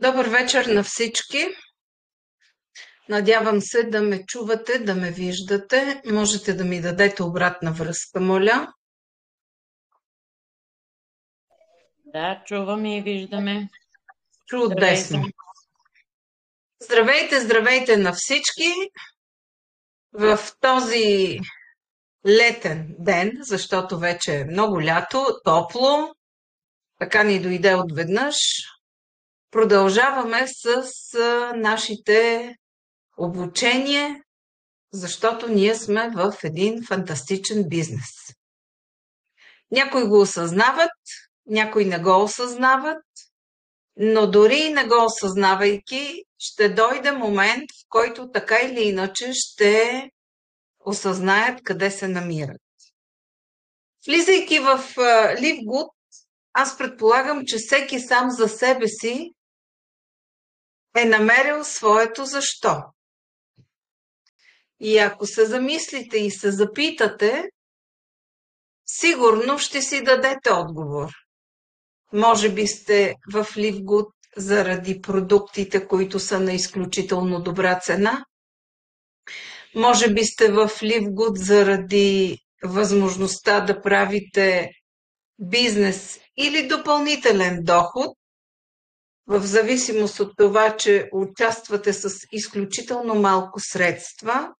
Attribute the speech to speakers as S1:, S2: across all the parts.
S1: Добър вечер на всички. Надявам се да ме чувате, да ме виждате. Можете да ми дадете обратна връзка, моля.
S2: Да, чуваме и виждаме. Здравейте.
S1: Чудесно. Здравейте, здравейте на всички в този летен ден, защото вече е много лято, топло, така ни дойде отведнъж. Продължаваме с нашите обучения, защото ние сме в един фантастичен бизнес. Някои го осъзнават, някои не го осъзнават, но дори и не го осъзнавайки, ще дойде момент, в който така или иначе ще осъзнаят къде се намират. Влизайки в LiveGood, аз предполагам, че всеки сам за себе си е намерил своето защо. И ако се замислите и се запитате, сигурно ще си дадете отговор. Може би сте в LiveGood заради продуктите, които са на изключително добра цена. Може би сте в LiveGood заради възможността да правите бизнес или допълнителен доход, в зависимост от това, че участвате с изключително малко средства.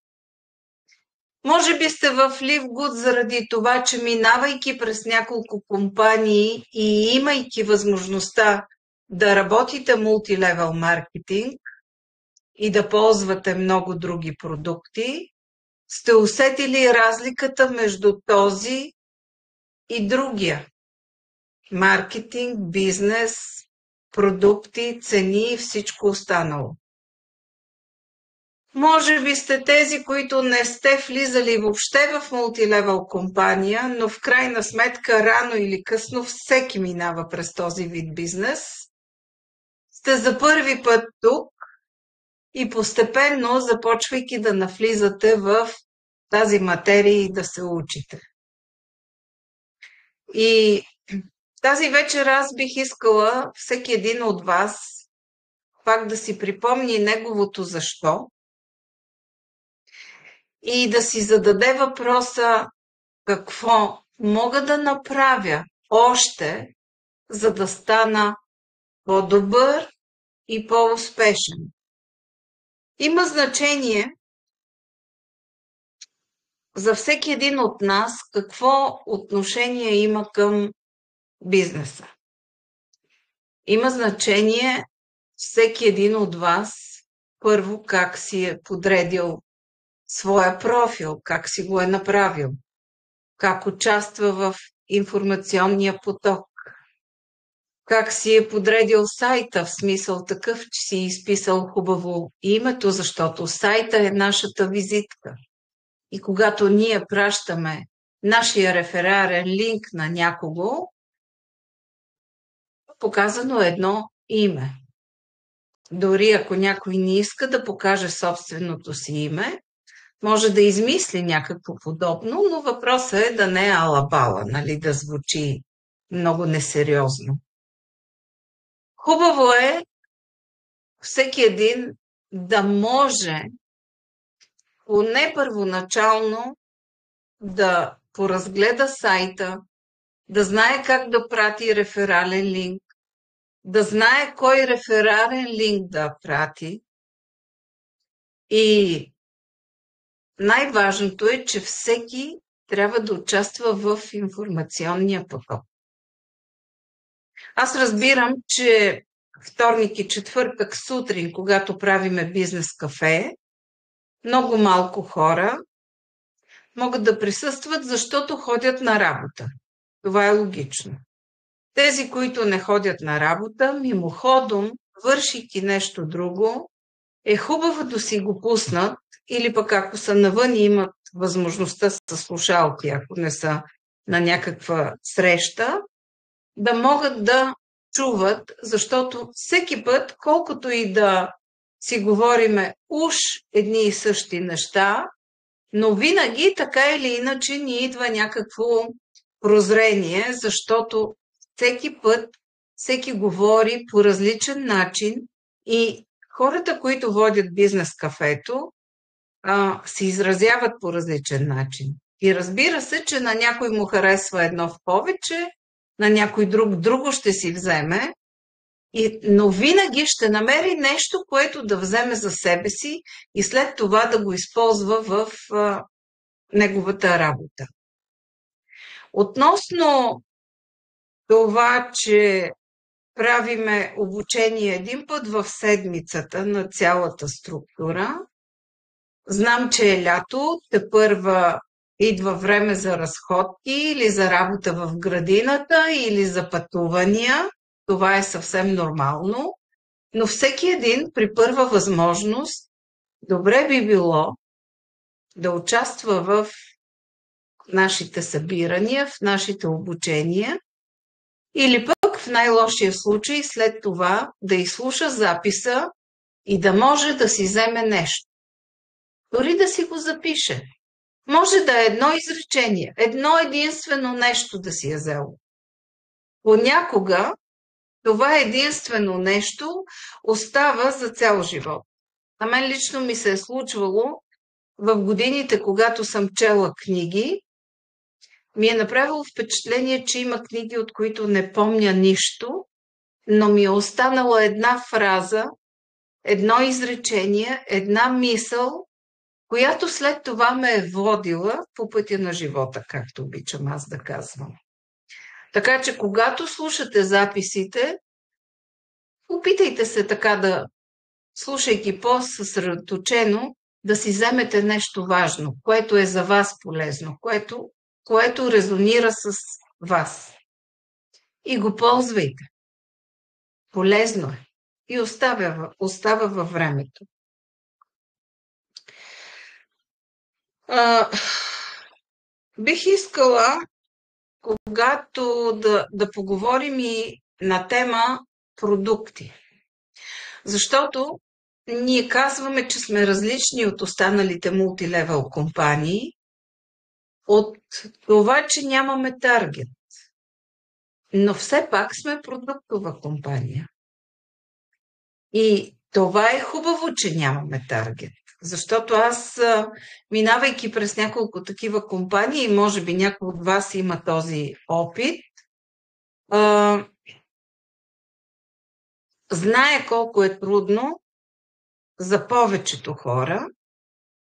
S1: Може би сте в LiveGood заради това, че минавайки през няколко компании и имайки възможността да работите мултилевел маркетинг и да ползвате много други продукти, сте усетили разликата между този и другия. Маркетинг, бизнес, продукти, цени и всичко останало. Може би сте тези, които не сте влизали въобще в мултилевел компания, но в крайна сметка рано или късно всеки минава през този вид бизнес. Сте за първи път тук и постепенно започвайки да навлизате в тази материя и да се учите. И тази вечер аз бих искала всеки един от вас пак да си припомни неговото защо и да си зададе въпроса какво мога да направя още, за да стана по-добър и по-успешен. Има значение за всеки един от нас какво отношение има към бизнеса. Има значение всеки един от вас първо как си е подредил своя профил, как си го е направил, как участва в информационния поток, как си е подредил сайта, в смисъл такъв, че си изписал хубаво името, защото сайта е нашата визитка. И когато ние пращаме нашия реферарен линк на някого, показано едно име. Дори ако някой не иска да покаже собственото си име, може да измисли някакво подобно, но въпросът е да не е алабала, нали, да звучи много несериозно. Хубаво е всеки един да може поне първоначално да поразгледа сайта, да знае как да прати реферален линк, да знае кой реферален линк да прати. И най-важното е, че всеки трябва да участва в информационния поток. Аз разбирам, че вторник и четвъртък сутрин, когато правиме бизнес кафе, много малко хора могат да присъстват, защото ходят на работа. Това е логично. Тези, които не ходят на работа, мимоходом, вършики нещо друго, е хубаво да си го пуснат или пък ако са навън и имат възможността с слушалки, ако не са на някаква среща, да могат да чуват, защото всеки път, колкото и да си говориме уж едни и същи неща, но винаги така или иначе ни идва някакво прозрение, защото всеки път всеки говори по различен начин и хората, които водят бизнес кафето, се изразяват по различен начин. И разбира се, че на някой му харесва едно в повече, на някой друго ще си вземе, но винаги ще намери нещо, което да вземе за себе си и след това да го използва в неговата работа. Относно това, че правиме обучение един път в седмицата на цялата структура, знам, че е лято, тепърва идва време за разходки или за работа в градината или за пътувания. Това е съвсем нормално, но всеки един при първа възможност добре би било да участва в нашите събирания, в нашите обучения или пък в най-лошия случай след това да изслуша записа и да може да си вземе нещо. Дори да си го запише. Може да е едно изречение, едно единствено нещо да си е взел. Понякога това единствено нещо остава за цял живот. На мен лично ми се е случвало в годините, когато съм чела книги, ми е направило впечатление, че има книги, от които не помня нищо, но ми е останала една фраза, едно изречение, една мисъл, която след това ме е водила по пътя на живота, както обичам аз да казвам. Така че, когато слушате записите, опитайте се така да, слушайки по-съсредоточено, да си вземете нещо важно, което е за вас полезно, което резонира с вас. И го ползвайте. Полезно е. И остава във времето. Бих искала, когато да поговорим и на тема продукти. Защото ние казваме, че сме различни от останалите мултилевел компании, от това, че нямаме таргет. Но все пак сме продуктова компания. И това е хубаво, че нямаме таргет. Защото аз, минавайки през няколко такива компании, може би някой от вас има този опит, знае колко е трудно за повечето хора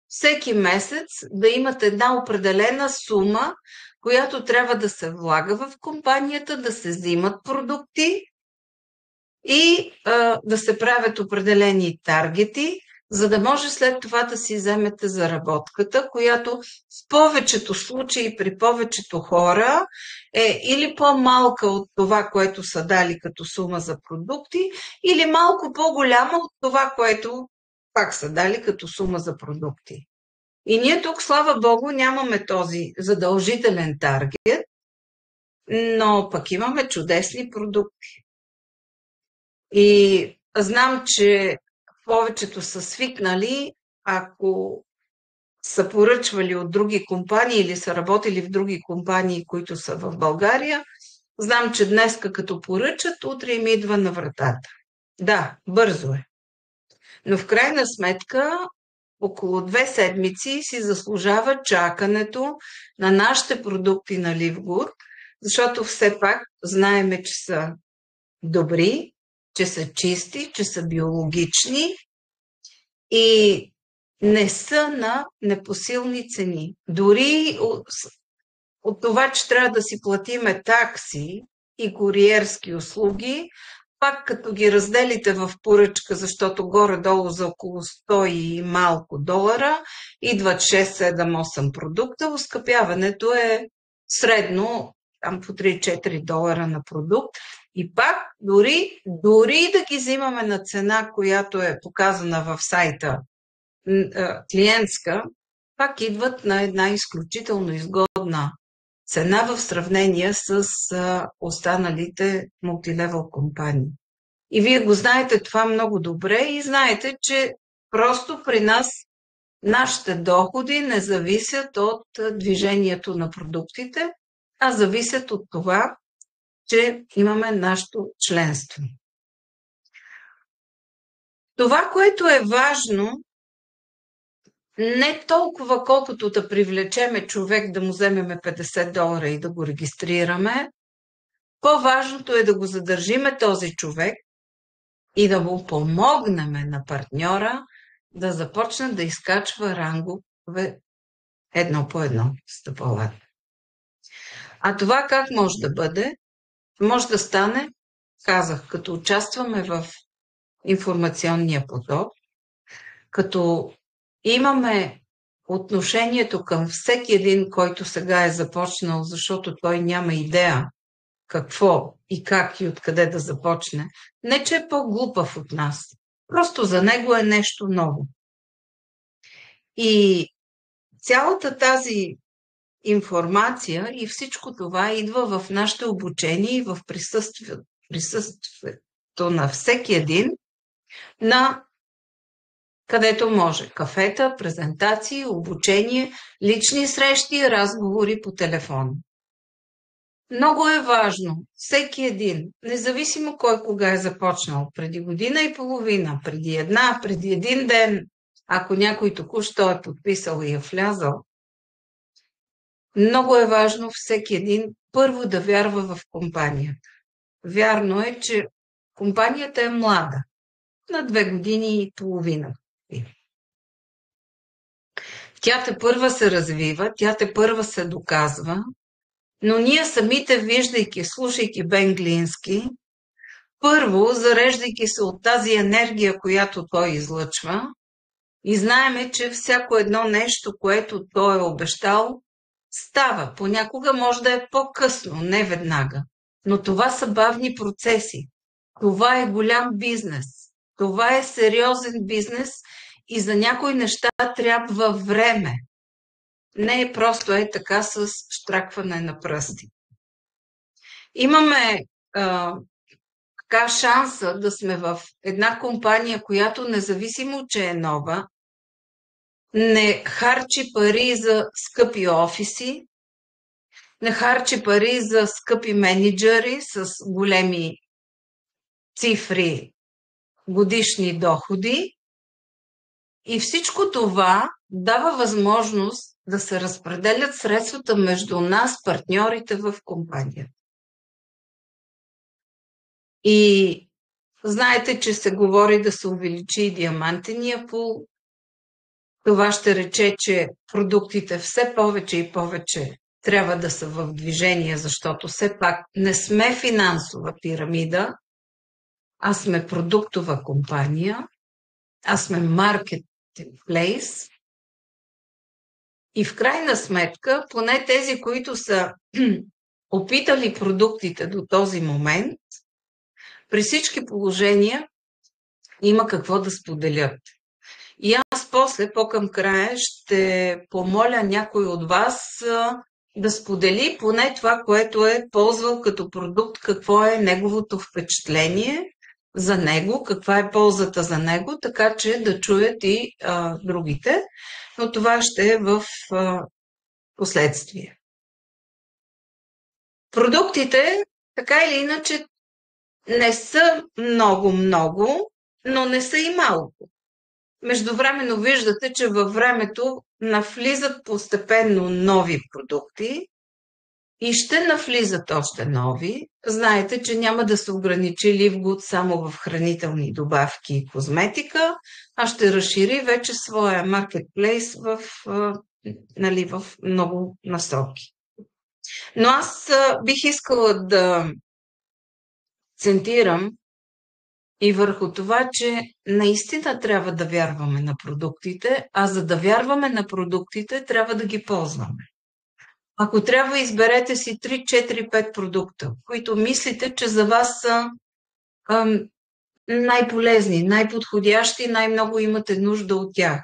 S1: всеки месец да имат една определена сума, която трябва да се влага в компанията, да се взимат продукти и да се правят определени таргети, за да може след това да си вземете заработката, която в повечето случаи при повечето хора е или по-малка от това, което са дали като сума за продукти, или малко по-голяма от това, което пак са дали като сума за продукти. И ние тук, слава Богу, нямаме този задължителен таргет, но пък имаме чудесни продукти. И знам, че повечето са свикнали, ако са поръчвали от други компании или са работили в други компании, които са в България, знам, че днеска като поръчат, утре им идва на вратата. Да, бързо е. Но в крайна сметка, около 2 седмици си заслужава чакането на нашите продукти на Livgood, защото все пак знаеме, че са добри, че са чисти, че са биологични и не са на непосилни цени. Дори от това, че трябва да си платиме такси и куриерски услуги, пак като ги разделите в поръчка, защото горе-долу за около 100 и малко долара идват 6, 7, 8 продукта, оскъпяването е средно там по 3-4 долара на продукт. И пак, дори да ги взимаме на цена, която е показана в сайта клиентска, пак идват на една изключително изгодна цена в сравнение с останалите мултилевел компании. И вие го знаете това много добре и знаете, че просто при нас нашите доходи не зависят от движението на продуктите, а зависят от това че имаме нашето членство. Това, което е важно, не толкова колкото да привлечеме човек да му вземеме $50 и да го регистрираме, по-важното е да го задържиме този човек и да му помогнем на партньора да започне да изкачва рангове едно по едно стъпалата. А това как може да бъде? Може да стане, казах, като участваме в информационния поток, като имаме отношението към всеки един, който сега е започнал, защото той няма идея какво и как и откъде да започне. Не, че е по-глупав от нас. Просто за него е нещо ново. И цялата тази информация и всичко това идва в нашето обучение и в присъствието на всеки един, на където може. Кафета, презентации, обучение, лични срещи, разговори по телефон. Много е важно всеки един, независимо кой кога е започнал, преди година и половина, преди една, преди един ден, ако някой току-що е подписал и е влязал, много е важно всеки един първо да вярва в компанията. Вярно е, че компанията е млада, на 2 години и половина. Тя тепърва се развива, тя тепърва се доказва, но ние самите, виждайки, слушайки Бен Глински, първо, зареждайки се от тази енергия, която той излъчва, и знаеме, че всяко едно нещо, което той е обещал, става. Понякога може да е по-късно, не веднага. Но това са бавни процеси. Това е голям бизнес. Това е сериозен бизнес и за някои неща трябва време. Не е просто така с щракване на пръсти. Имаме така шанса да сме в една компания, която независимо, че е нова, не харчи пари за скъпи офиси, не харчи пари за скъпи менеджери с големи цифри, годишни доходи. И всичко това дава възможност да се разпределят средствата между нас, партньорите в компанията. И знаете, че се говори да се увеличи диамантения пул. Това ще рече, че продуктите все повече и повече трябва да са в движение, защото все пак не сме финансова пирамида, а сме продуктова компания, а сме маркетплейс. И в крайна сметка, поне тези, които са опитали продуктите до този момент, при всички положения има какво да споделят. И аз после, по-към края, ще помоля някой от вас да сподели поне това, което е ползвал като продукт, какво е неговото впечатление за него, каква е ползата за него, така че да чуят и другите. Но това ще е в последствие. Продуктите, така или иначе, не са много, но не са и малко. Междувременно виждате, че във времето навлизат постепенно нови продукти и ще навлизат още нови. Знаете, че няма да се ограничи Livgood само в хранителни добавки и козметика, а ще разшири вече своя маркетплейс в много насоки. Но аз бих искала да акцентирам и върху това, че наистина трябва да вярваме на продуктите, а за да вярваме на продуктите, трябва да ги ползваме. Ако трябва, изберете си 3, 4, 5 продукта, които мислите, че за вас са най-полезни, най-подходящи, най-много имате нужда от тях.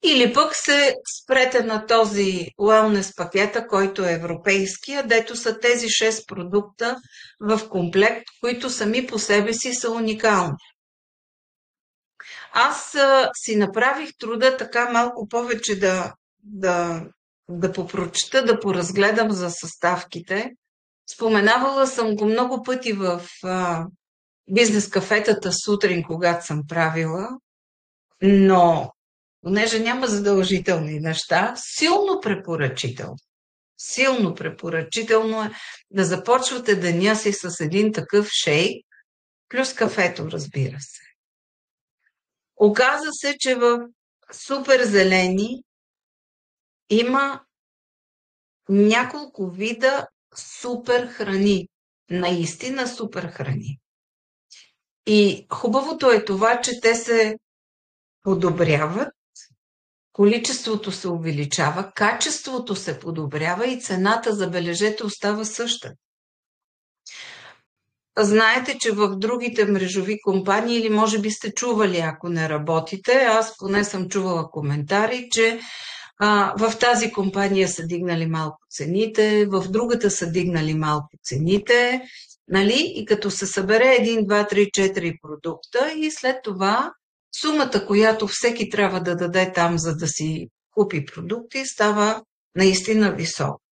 S1: Или пък се спрете на този wellness пакета, който е европейския, дето са тези 6 продукта в комплект, които сами по себе си са уникални. Аз си направих труда така малко повече да попрочета, да поразгледам за съставките Споменавала съм го много пъти в бизнес кафетата сутрин, когато съм правила, но понеже няма задължителни неща, силно препоръчително е да започвате деня си с един такъв шейк, плюс кафето, разбира се. Оказа се, че в супер зелени има няколко вида супер храни. Наистина супер храни. И хубавото е това, че те се подобряват, количеството се увеличава, качеството се подобрява и цената, забележете, остава съща. Знаете, че в другите мрежови компании, или може би сте чували, ако не работите, аз поне съм чувала коментари, че в тази компания са дигнали малко цените, в другата са дигнали малко цените, нали? И като се събере 1, 2, 3, 4 продукта и след това сумата, която всеки трябва да даде там, за да си купи продукти, става наистина висока.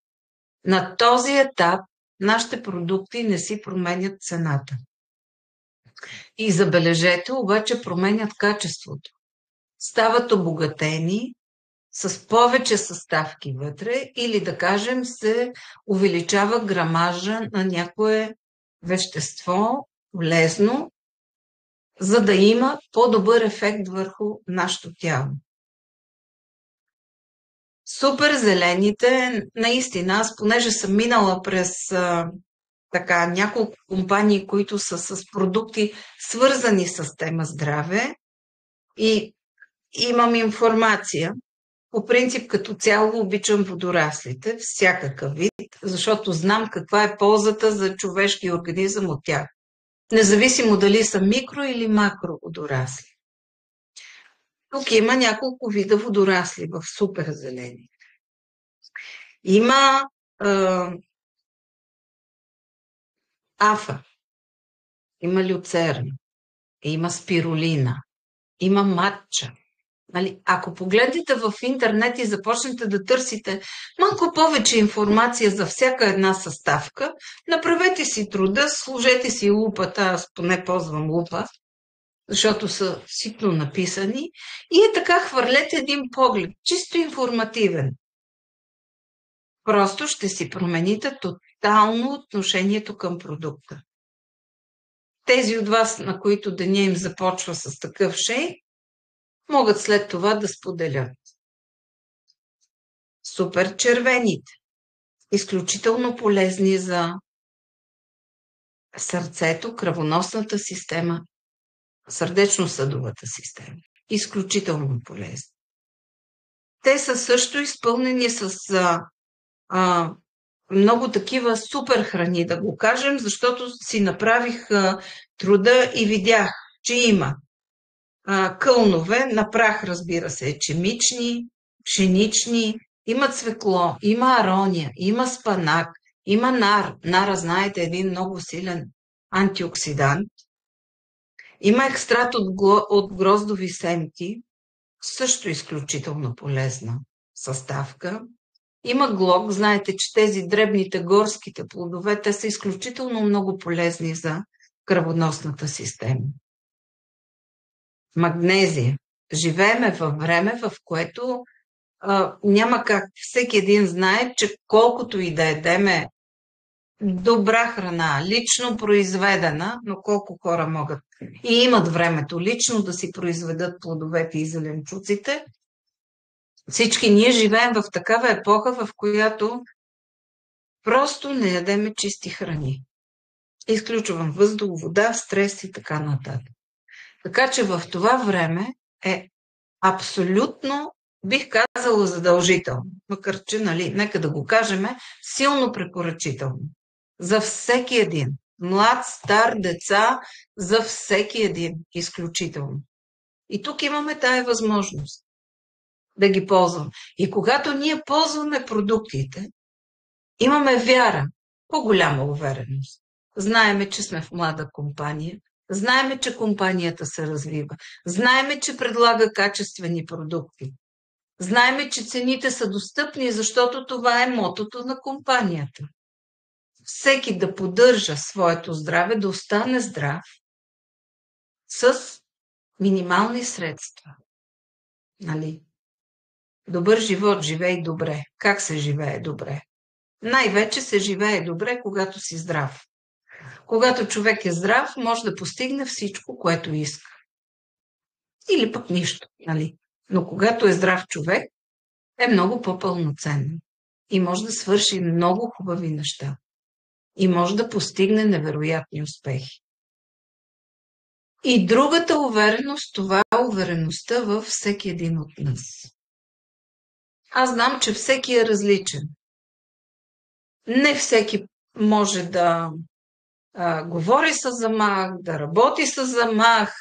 S1: На този етап нашите продукти не си променят цената. И забележете, обаче променят качеството. Стават обогатени с повече съставки вътре или, да кажем, се увеличава грамажа на някое вещество, полезно, за да има по-добър ефект върху нашето тяло. Супер зелените, наистина, аз понеже съм минала през няколко компании, които са с продукти свързани с тема здраве и имам информация. По принцип, като цяло обичам водораслите, всякакъв вид, защото знам каква е ползата за човешкия организъм от тях. Независимо дали са микро или макро водорасли. Тук има няколко вида водорасли в супер зелени. Има афа, има люцерна, има спирулина, има матча. Нали? Ако погледнете в интернет и започнете да търсите малко повече информация за всяка една съставка, направете си труда, сложете си лупата, аз поне ползвам лупа, защото са ситно написани, и така хвърлете един поглед, чисто информативен. Просто ще си промените тотално отношението към продукта. Тези от вас, на които деня им започва с такъв шейк, могат след това да споделят. Супер червените. Изключително полезни за сърцето, кръвоносната система, сърдечно-съдовата система. Изключително полезни. Те са също изпълнени с много такива супер храни, да го кажем, защото си направих труда и видях, че има кълнове на прах, разбира се, ечемични, пшенични, има цвекло, има арония, има спанак, има нар. Нара, знаете, един много силен антиоксидант. Има екстракт от гроздови семки, също изключително полезна съставка. Има глок, знаете, че тези дребните горските плодове, те са изключително много полезни за кръвоносната система. Магнезия. Живееме във време, в което няма как. Всеки един знае, че колкото и да едеме добра храна, лично произведена, но колко хора могат и имат времето лично да си произведат плодовете и зеленчуците, всички ние живеем в такава епоха, в която просто не ядеме чисти храни. Изключвам въздух, вода, стрес и така нататък. Така че в това време е абсолютно, бих казала, задължително, макар че, нека да го кажем, силно препоръчително. За всеки един. Млад, стар, деца, за всеки един. Изключително. И тук имаме тая възможност да ги ползвам. И когато ние ползваме продуктите, имаме вяра, по-голяма увереност. Знаеме, че сме в млада компания. Знаеме, че компанията се развива. Знаеме, че предлага качествени продукти. Знаеме, че цените са достъпни, защото това е мотото на компанията. всеки да поддържа своето здраве, да остане здрав с минимални средства. Нали? Добър живот, живей добре. Как се живее добре? Най-вече се живее добре, когато си здрав. Когато човек е здрав, може да постигне всичко, което иска. Или пък нищо, нали? Но когато е здрав човек, е много по-пълноценен. И може да свърши много хубави неща. И може да постигне невероятни успехи. И другата увереност, това е увереността във всеки един от нас. Аз знам, че всеки е различен. Не всеки може да говори с замах, да работи с замах,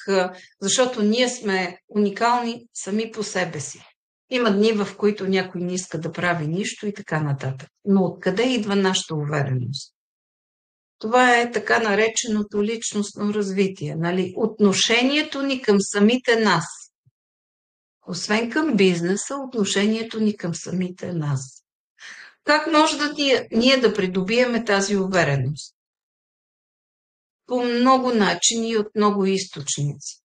S1: защото ние сме уникални сами по себе си. Има дни, в които някой не иска да прави нищо и така нататък. Но откъде идва нашата увереност? Това е така нареченото личностно развитие. Нали? Отношението ни към самите нас. Освен към бизнеса, отношението ни към самите нас. Как може да ние да придобиеме тази увереност? По много начини и от много източници.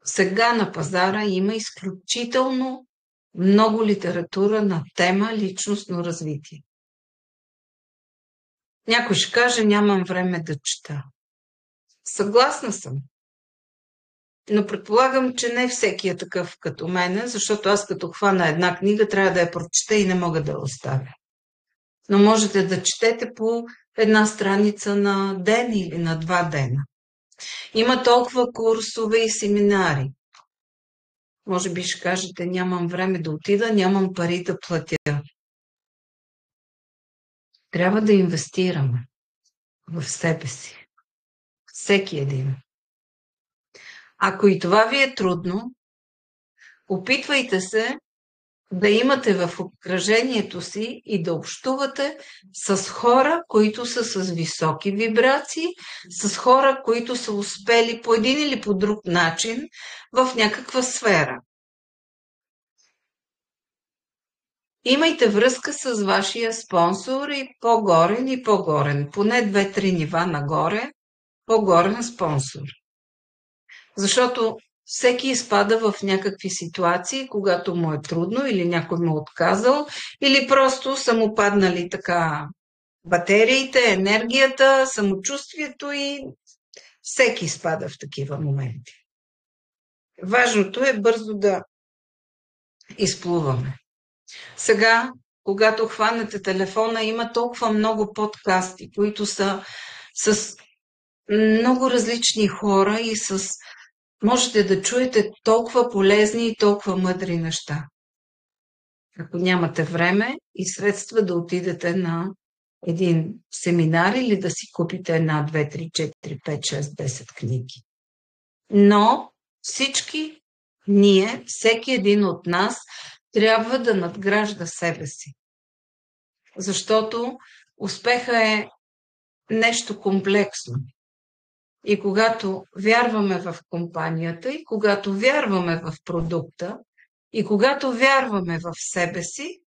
S1: Сега на пазара има изключително много литература на тема личностно развитие. Някой ще каже, нямам време да чета. Съгласна съм. Но предполагам, че не всеки е такъв като мене, защото аз като хвана една книга, трябва да я прочета и не мога да я оставя. Но можете да четете по една страница на ден или на 2 дена. Има толкова курсове и семинари. Може би ще кажете, нямам време да отида, нямам пари да платя. Трябва да инвестираме в себе си. Всеки един. Ако и това ви е трудно, опитвайте се да имате в обкръжението си и да общувате с хора, които са с високи вибрации, с хора, които са успели по един или по друг начин в някаква сфера. Имайте връзка с вашия спонсор и по-горен и по-горен. Поне 2-3 нива нагоре, по-горен спонсор. Защото всеки изпада в някакви ситуации, когато му е трудно или някой му е отказал, или просто са му паднали така батериите, енергията, самочувствието и всеки изпада в такива моменти. Важното е бързо да изплуваме. Сега, когато хванете телефона, има толкова много подкасти, които са с много различни хора и можете да чуете толкова полезни и толкова мъдри неща. Ако нямате време и средства да отидете на един семинар или да си купите 1, 2, 3, 4, 5, 6, 10 книги. Но всички ние, всеки един от нас, трябва да надгражда себе си. Защото успеха е нещо комплексно. И когато вярваме в компанията, и когато вярваме в продукта, и когато вярваме в себе си,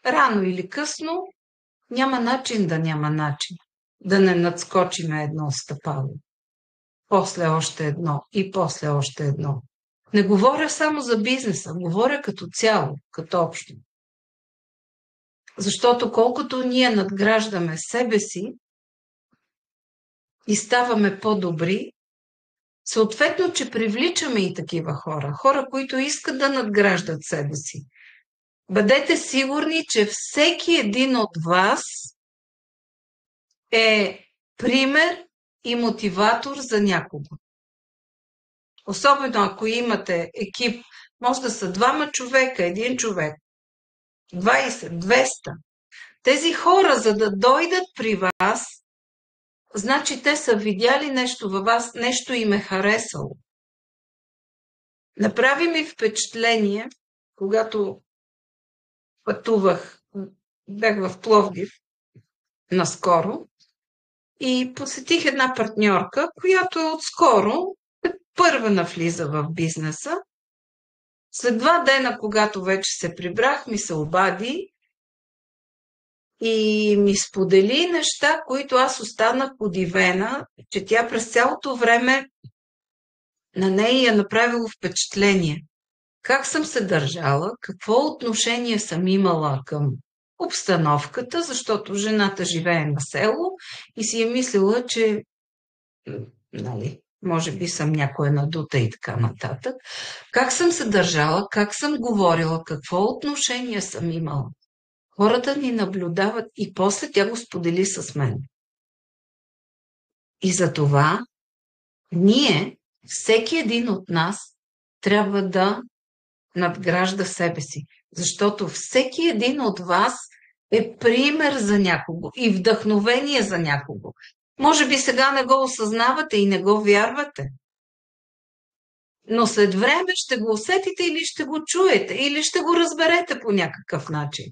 S1: рано или късно няма начин да не надскочиме едно стъпало. После още едно и после още едно. Не говоря само за бизнеса, говоря като цяло, като общо. Защото колкото ние надграждаме себе си и ставаме по-добри, съответно, че привличаме и такива хора. Хора, които искат да надграждат себе си. Бъдете сигурни, че всеки един от вас е пример и мотиватор за някого. Особено ако имате екип, може да са 2 човека, 1 човек, 20, 200. Тези хора, за да дойдат при вас, значи те са видяли нещо във вас, нещо им е харесало. Направи ми впечатление, когато пътувах, бях в Пловдив наскоро и посетих една партньорка, която отскоро първа навлиза в бизнеса. След 2 дена, когато вече се прибрах, ми се обади и ми сподели неща, които аз останах удивена, че тя през цялото време на нея я направило впечатление. Как съм се държала, какво отношение съм имала към обстановката, защото жената живее на село и си е мислила, че нали, може би съм някоя надута и така нататък. Как съм се държала, как съм говорила, какво отношение съм имала. Хората ни наблюдават и после тя го сподели с мен. И за това ние, всеки един от нас, трябва да надгражда себе си. Защото всеки един от вас е пример за някого и вдъхновение за някого. Може би сега не го осъзнавате и не го вярвате. Но след време ще го усетите или ще го чуете, или ще го разберете по някакъв начин.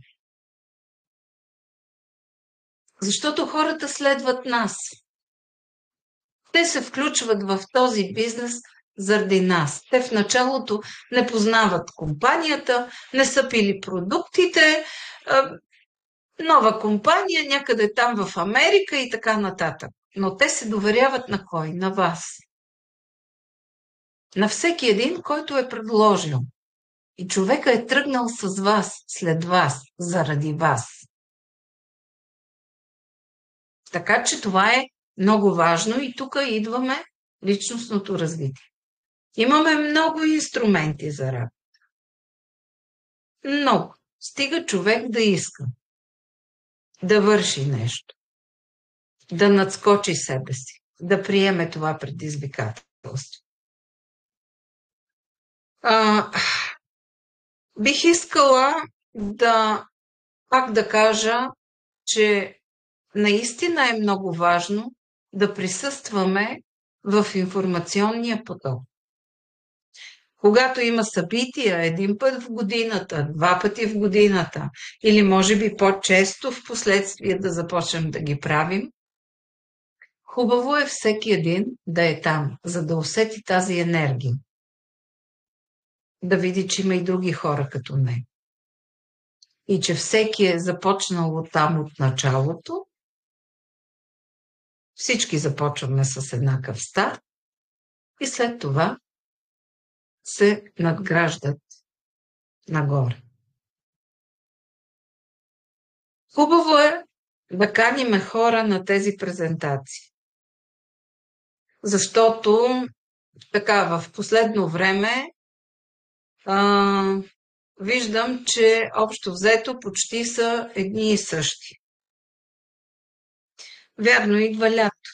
S1: Защото хората следват нас. Те се включват в този бизнес заради нас. Те в началото не познават компанията, не са пили продуктите, нова компания някъде там в Америка и така нататък. Но те се доверяват на кой? На вас. На всеки един, който е предложил. И човека е тръгнал с вас, след вас, заради вас. Така че това е много важно и тук идваме личностното развитие. Имаме много инструменти за работа. Много. Стига човек да иска. Да върши нещо. Да надскочи себе си. Да приеме това предизвикателство. Бих искала пак да кажа, че наистина е много важно да присъстваме в информационния поток. Когато има събития един път в годината, 2 пъти в годината, или може би по-често в последствие да започнем да ги правим, хубаво е всеки един да е там, за да усети тази енергия. Да види, че има и други хора като него. И че всеки е започнал оттам от началото. Всички започваме с еднакъв старт и след това се надграждат нагоре. Хубаво е да каниме хора на тези презентации. Защото така в последно време виждам, че общо взето почти са едни и същи. Вярно, идва лято.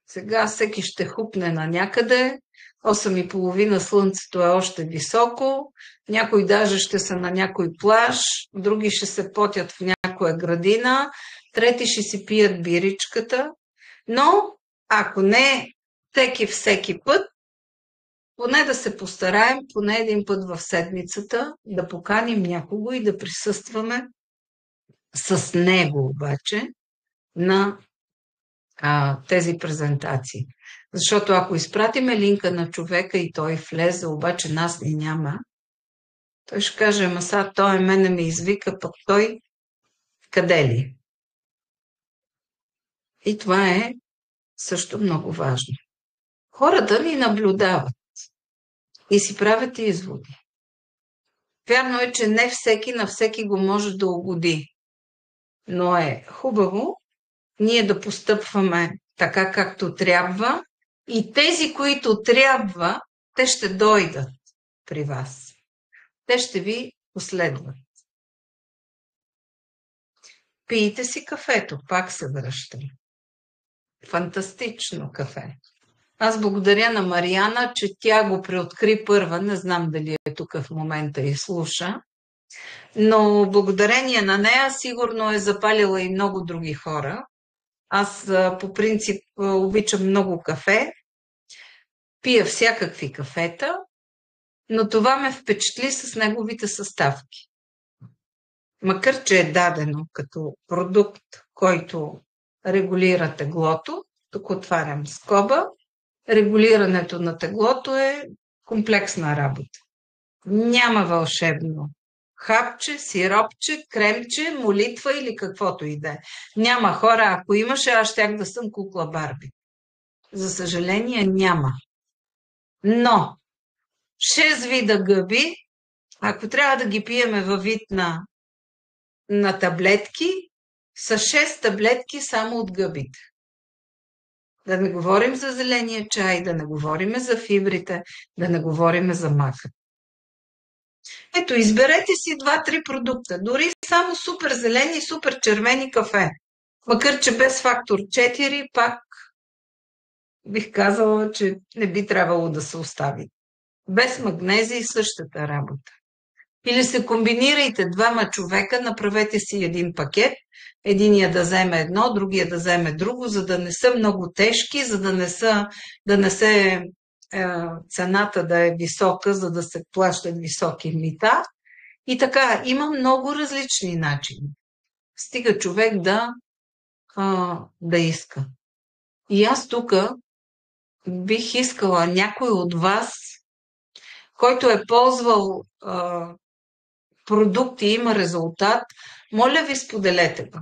S1: Сега всеки ще хупне на някъде, 8:30 слънцето е още високо, някои даже ще са на някой плаж, други ще се потят в някоя градина, трети ще си пият биричката, но ако не всеки път, поне да се постараем, поне един път в седмицата, да поканим някого и да присъстваме с него обаче на тези презентации. Защото ако изпратиме линка на човека и той влезе, обаче нас ни няма, той ще каже, ама сега той мене ме извика, пък той къде ли? И това е също много важно. Хората ни наблюдават и си правят изводи. Вярно е, че не всеки на всеки го може да угоди, но е хубаво ние да постъпваме така, както трябва, и тези, които трябва, те ще дойдат при вас. Те ще ви последват. Пийте си кафето, пак се връщам. Фантастично кафе. Аз благодаря на Мариана, че тя го преоткри първа. Не знам дали е тук в момента и слуша. Но благодарение на нея сигурно е запалила и много други хора. Аз по принцип обичам много кафе. Пия всякакви кафета, но това ме впечатли с неговите съставки. Макар че е дадено като продукт, който регулира теглото, тук отварям скоба, регулирането на теглото е комплексна работа. Няма вълшебно Хапче, сиропче, кремче, молитва или каквото и да е. Няма хора, ако имаше, аз щях да съм кукла Барби. За съжаление няма. Но 6 вида гъби, ако трябва да ги пиеме във вид на таблетки, са 6 таблетки само от гъбите. Да не говорим за зеления чай, да не говорим за фибрите, да не говорим за мака. Ето, изберете си 2-3 продукта, дори само супер зелени и супер червени кафе. Макар че без фактор 4, пак бих казала, че не би трябвало да се остави. Без магнезия същата работа. Или се комбинирайте двама човека, направете си един пакет, единия да вземе едно, другия да вземе друго, за да не са много тежки, за да не се цената да е висока, за да се плащат високи мита. И така, има много различни начини. Стига човек да иска. И аз тук бих искала някой от вас, който е ползвал продукт и има резултат, моля ви, споделете го.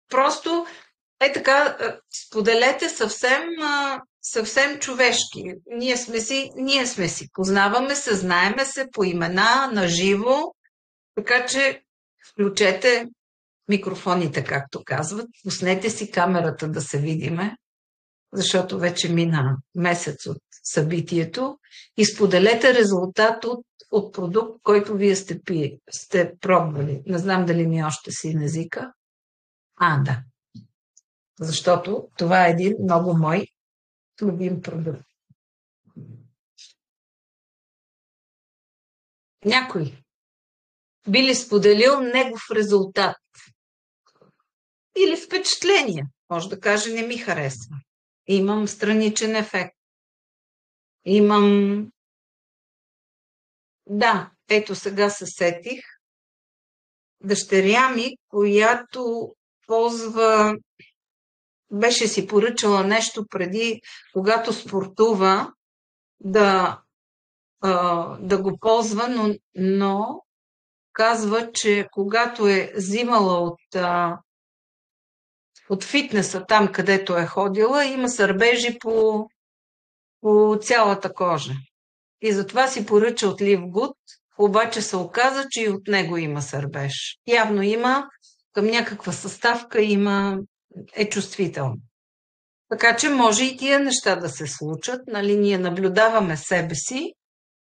S1: Просто така, споделете съвсем човешки. Ние сме си, познаваме се, знаеме се по имена, на живо, така че включете микрофоните, както казват, пуснете си камерата да се видиме, защото вече мина месец от събитието и споделете резултат от продукт, който вие сте пробвали. Не знам дали ми още син езика. Да. Защото това е един много мой любим продукт. Някой би ли споделил негов резултат? Или впечатление? Може да каже, не ми харесва. Имам страничен ефект. Да, ето сега се сетих. Дъщеря ми, която беше си поръчала нещо преди, когато спортува, да го ползва, но казва, че когато е взимала от фитнеса, там където е ходила, има сърбежи по цялата кожа. И затова си поръча от Livgood, обаче се оказа, че и от него има сърбеж. Явно има, към някаква съставка е чувствително. Така че може и тия неща да се случат. Ние наблюдаваме себе си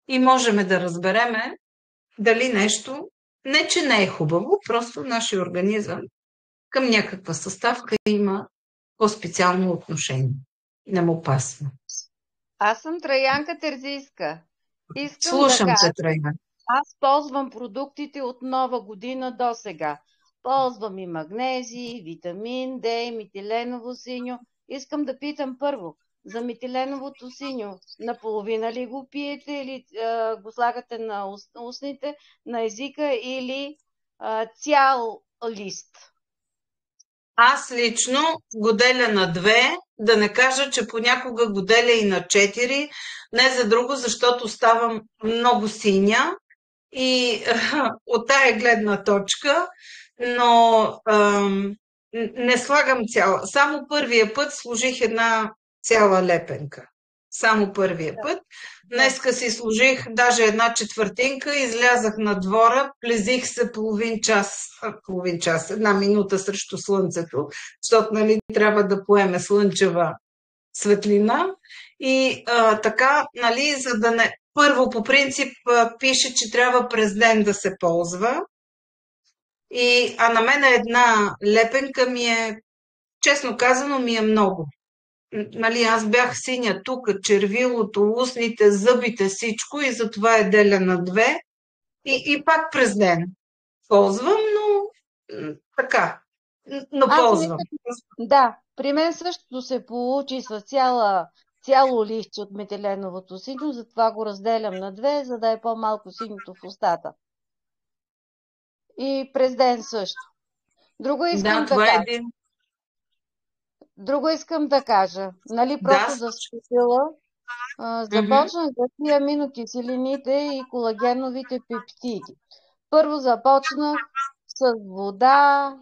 S1: и можем да разбереме дали нещо, не че не е хубаво, просто нашия организъм към някаква съставка има по-специално отношение. Не му пасва.
S3: Аз съм Траянка Терзийска.
S1: Слушам те, Траяна.
S3: Аз ползвам продуктите от Нова година до сега. Ползвам и магнезий, витамин D, метиленово синьо. Искам да питам първо за метиленовото синьо. Наполовина ли го пиете или го слагате на устните, на езика или цял лист?
S1: Аз лично го деля на 2, да не кажа, че понякога го деля и на 4, не за друго, защото ставам много синя и от тая гледна точка, но не слагам цяла. Само първия път сложих една цяла лепенка. Само първия път. Днеска си сложих даже една четвъртинка, излязах на двора, плезих се половин час, една минута срещу слънцето, защото трябва да поеме слънчева светлина. И така, за да не... Първо, по принцип, пише, че трябва през ден да се ползва. А на мен една лепенка честно казано, ми е много. Аз бях синя тук, червилото, устните, зъбите, всичко и затова е деля на 2. И пак през ден ползвам, но така. Но ползвам.
S3: Да, при мен същото се получи с цяло листче от метиленовото синьо, затова го разделям на 2, за да е по-малко синьото в устата. И през ден също. Друго искам да кажа. Просто за стила,
S1: Мгм.
S3: започнах да пия аминокиселините и колагеновите пептиди. Първо започнах с вода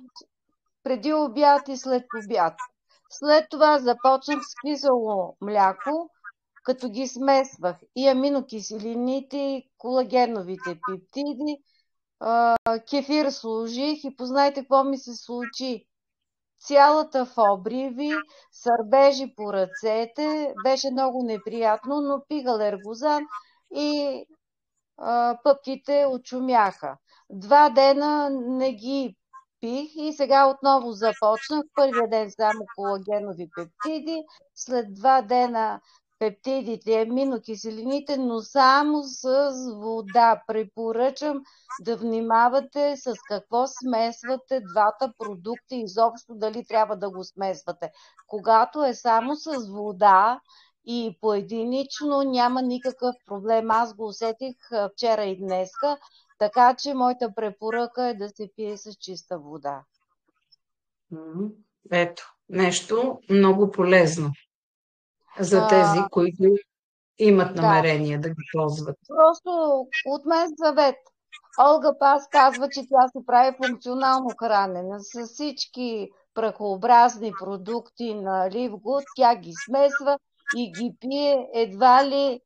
S3: преди обяд и след обяд. След това започнах с кисело мляко, като ги смесвах и аминокиселините, и колагеновите пептиди. Кефир сложих и познайте какво ми се случи. Цялата в обриви, сърбежи по ръцете, беше много неприятно, но пих алергозан и пъпките очумяха. 2 дена не ги пих и сега отново започнах. Първия ден само колагенови пептиди, след 2 дена пептидите и аминокиселините, но само с вода. Препоръчам да внимавате с какво смесвате двата продукта, изобщо дали трябва да го смесвате. Когато е само с вода и поединично, няма никакъв проблем. Аз го усетих вчера и днеска, така че моята препоръка е да се пие с чиста вода.
S1: Ето, нещо много полезно за
S3: А,
S1: тези, които имат
S3: да,
S1: намерение да ги ползват.
S3: просто от мен съвет. Олга Пас казва, че тя се прави функционално хранене с всички прахообразни продукти на Ливгуд. Тя ги смесва и ги пие. Едва ли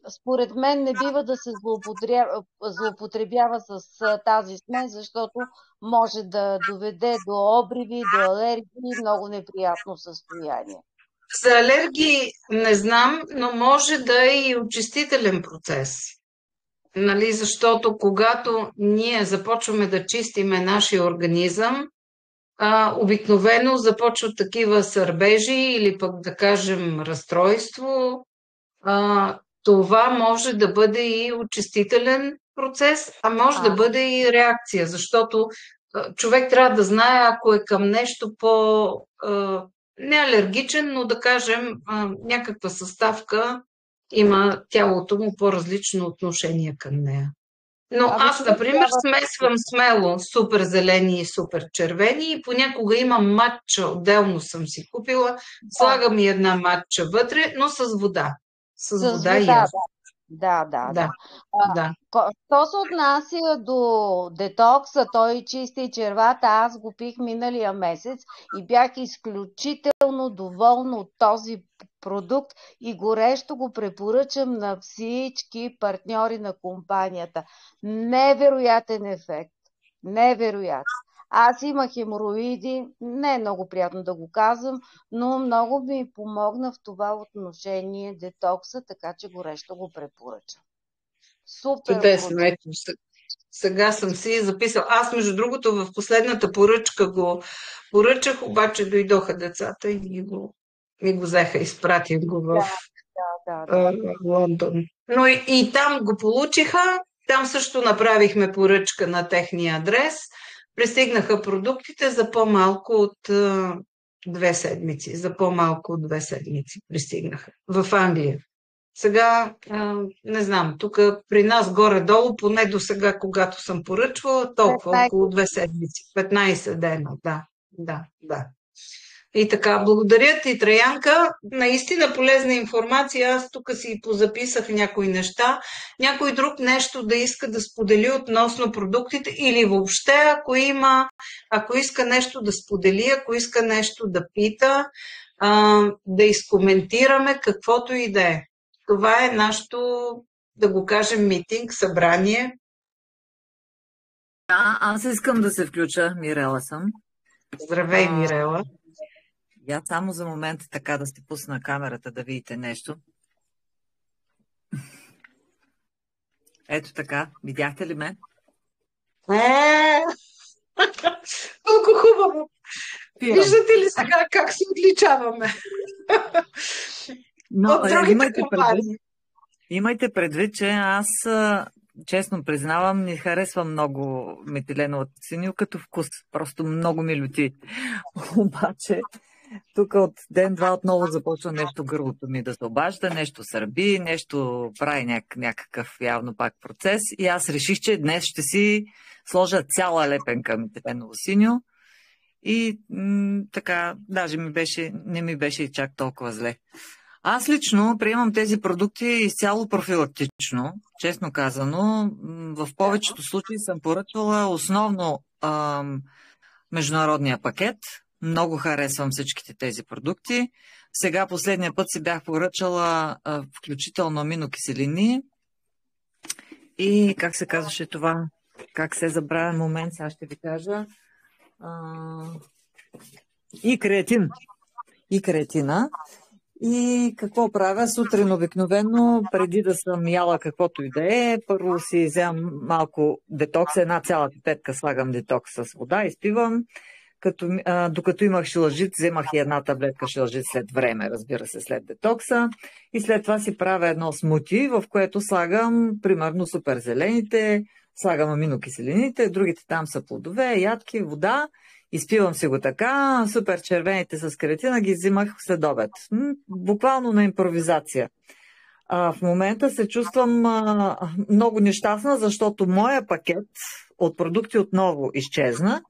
S3: според мен не бива да се злоупотребява с тази смес, защото може да доведе до обриви, до алергии и много неприятно състояние.
S1: За алергии не знам, но може да е и очистителен процес. Нали, защото когато ние започваме да чистиме нашия организъм, обикновено започват такива сърбежи или пък да кажем разстройство. Това може да бъде и очистителен процес, а може да бъде и реакция, защото човек трябва да знае, ако е към нещо не алергичен, но да кажем някаква съставка, има тялото му по-различно отношение към нея. Но аз, например, смесвам смело супер зелени и супер червени и понякога имам матча, отделно съм си купила, слагам и една матча вътре, но с вода. С вода и аз.
S3: Да.
S1: Да.
S3: Що се отнася до детокса, той чисти червата, аз го пих миналия месец и бях изключително доволна от този продукт и горещо го препоръчам на всички партньори на компанията. Невероятен ефект. Невероятен. Аз имах хемороиди, не е много приятно да го казвам, но много ми помогна в това отношение детокса, така че горещо го препоръчам. Супер.
S1: Чудесно, ето. Сега съм си записал. Аз, между другото, в последната поръчка го поръчах, обаче дойдоха децата и ми го взеха, изпратих го в Лондон. Но и там го получиха. Там също направихме поръчка на техния адрес. Пристигнаха продуктите за по-малко от 2 седмици. За по-малко от 2 седмици пристигнаха. В Англия. Сега, не знам, тук при нас горе-долу, поне до сега, когато съм поръчвала, толкова, около 2 седмици. 15 дена, да. И така, благодаря ти, Траянка. Наистина полезна информация. Аз тук си позаписах някои неща. Някой друг нещо да иска да сподели относно продуктите или въобще, ако иска нещо да сподели, ако иска нещо да пита, да изкоментираме каквото и да е. Това е нашето, да го кажем, митинг, събрание.
S4: Да, аз искам да се включа. Мирела съм.
S1: Здравей, Мирела.
S4: Я само за момент така да сте пусна камерата да видите нещо. Ето така. Видяхте ли ме?
S1: Колко хубаво! Виждате ли сега как се отличаваме?
S4: Но имайте предвид, че аз честно признавам, не харесвам много метиленовата синьо като вкус. Просто много ми люти. Обаче тук от ден-два отново започва нещо гърлото ми да се обажда, нещо сърби, нещо прави някакъв явно пак процес. И аз реших, че днес ще си сложа цяла лепенка метиленово синьо. И така, даже не ми беше и чак толкова зле. Аз лично приемам тези продукти изцяло профилактично, честно казано. В повечето случаи съм поръчвала основно международния пакет. Много харесвам всичките тези продукти. Сега последния път си бях поръчала включително аминокиселини и как се казваше това? Как се забравя момент, сега ще ви кажа. И креатин. И креатина. И какво правя? Сутрин обикновено, преди да съм яла каквото и да е, първо си вземам малко детокс, една цяла пипетка слагам детокс с вода, изпивам. Докато имах шилажит, вземах и една таблетка шилажит след време, разбира се, след детокса. И след това си правя едно смути, в което слагам, примерно, суперзелените, слагам аминокиселините, другите там са плодове, ядки, вода. Изпивам си го така, супер червените с креатина ги взимах след обед. Буквално на импровизация. В момента се чувствам много нещастна, защото моя пакет от продукти отново изчезна.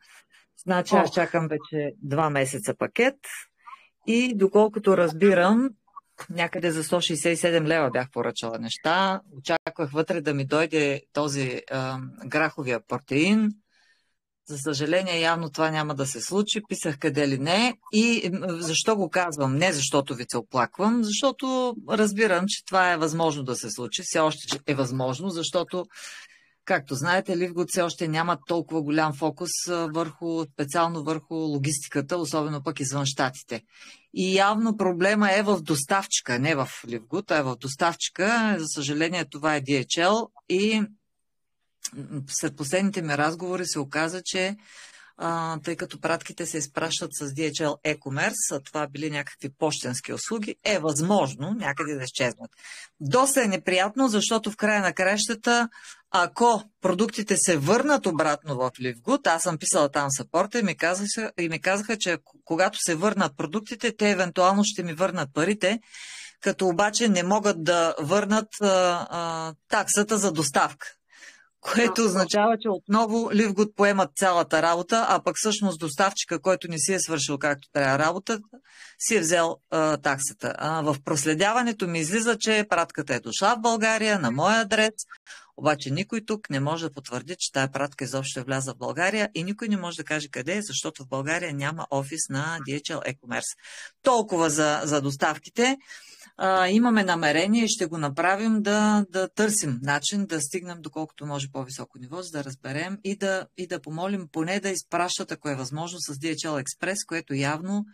S4: Значи аз чакам вече 2 месеца пакет и доколкото разбирам, някъде за 167 лева бях поръчала неща. Очаквах вътре да ми дойде този граховия протеин. За съжаление, явно това няма да се случи. Писах къде ли не. И защо го казвам? Не защото ви се оплаквам, защото разбирам, че това е възможно да се случи. Все още е възможно, защото, както знаете, Livgood все още няма толкова голям фокус специално върху логистиката, особено пък извън щатите. И явно проблема е в доставчика, не в Livgood, а е в доставчика. За съжаление, това е DHL и след последните ми разговори се оказа, че тъй като пратките се изпращат с DHL e-commerce, а това били някакви пощенски услуги, е възможно някъде да изчезнат. Доста е неприятно, защото в края на краищата, ако продуктите се върнат обратно в Livgood, аз съм писала там съпорта и ми казаха, че когато се върнат продуктите, те евентуално ще ми върнат парите, като обаче не могат да върнат таксата за доставка. Което означава, че отново Livgood поемат цялата работа, а пък всъщност доставчика, който не си е свършил както трябва работата, си е взел таксата. В проследяването ми излиза, че пратката е дошла в България на моя адрес, обаче никой тук не може да потвърди, че тая пратка изобщо е вляза в България и никой не може да каже къде е, защото в България няма офис на DHL e-commerce. Толкова за доставките. Имаме намерение и ще го направим да търсим начин да стигнем доколкото може по-високо ниво, за да разберем и да помолим поне да изпращат, ако е възможно, с DHL Express, което явно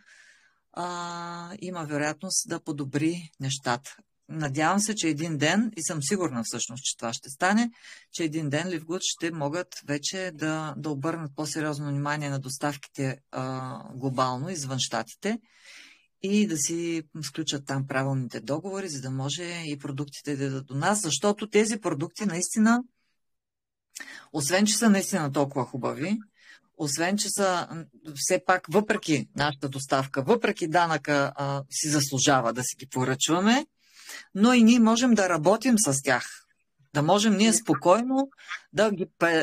S4: има вероятност да подобри нещата. Надявам се, че един ден, и съм сигурна всъщност, че това ще стане, че един ден Livgood ще могат вече да обърнат по-сериозно внимание на доставките глобално извън щатите и да си сключат там правилните договори, за да може и продуктите да дадат до нас, защото тези продукти наистина, освен че са наистина толкова хубави, освен че са все пак, въпреки нашата доставка, въпреки данъка, си заслужава да си ги поръчваме, но и ние можем да работим с тях. Да можем ние спокойно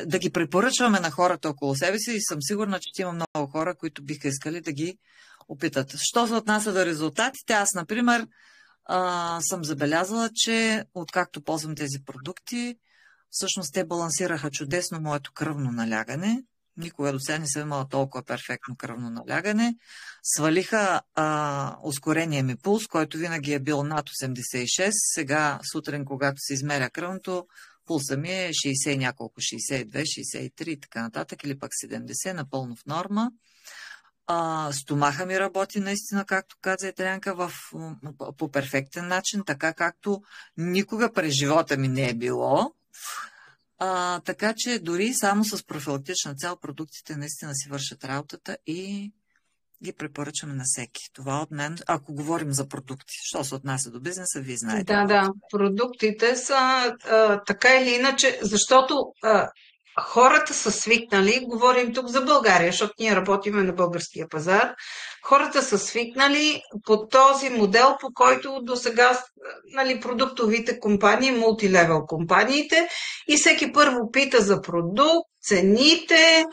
S4: да ги препоръчваме на хората около себе си и съм сигурна, че има много хора, които биха искали да ги опитат. Що се отнася до резултатите, аз, например, съм забелязала, че откакто ползвам тези продукти, всъщност те балансираха чудесно моето кръвно налягане. Никога до сега не съм имала толкова перфектно кръвно налягане. Свалиха ускорения ми пулс, който винаги е бил над 86. Сега сутрин, когато се измеря кръвното, пулса ми е 60 и няколко, 62, 63 и така нататък, или пък 70, напълно в норма. Стомаха ми работи наистина, както каза Етерянка, по перфектен начин, така както никога през живота ми не е било. Така че дори само с профилактична цел продуктите наистина си вършат работата и ги препоръчваме на всеки. Това от мен, ако говорим за продукти. Що се отнася до бизнеса, вие знаете.
S1: Да, продуктите са така или иначе, защото хората са свикнали, говорим тук за България, защото ние работиме на българския пазар, хората са свикнали по този модел, по който до сега продуктовите компании, мултилевел компаниите, и всеки първо пита за продукт, цените.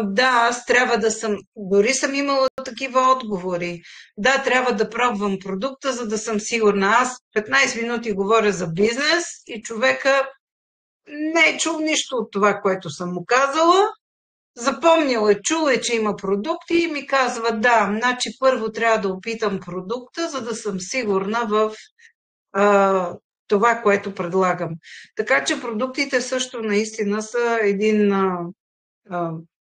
S1: Да, аз трябва да съм, дори съм имала такива отговори. Да, трябва да пробвам продукта, за да съм сигурна. Аз 15 минути говоря за бизнес и човека не е чул нищо от това, което съм му казала. Запомнил е, чул е, че има продукти и ми казва, да, значи първо трябва да опитам продукта, за да съм сигурна в това, което предлагам. Така че продуктите също наистина са един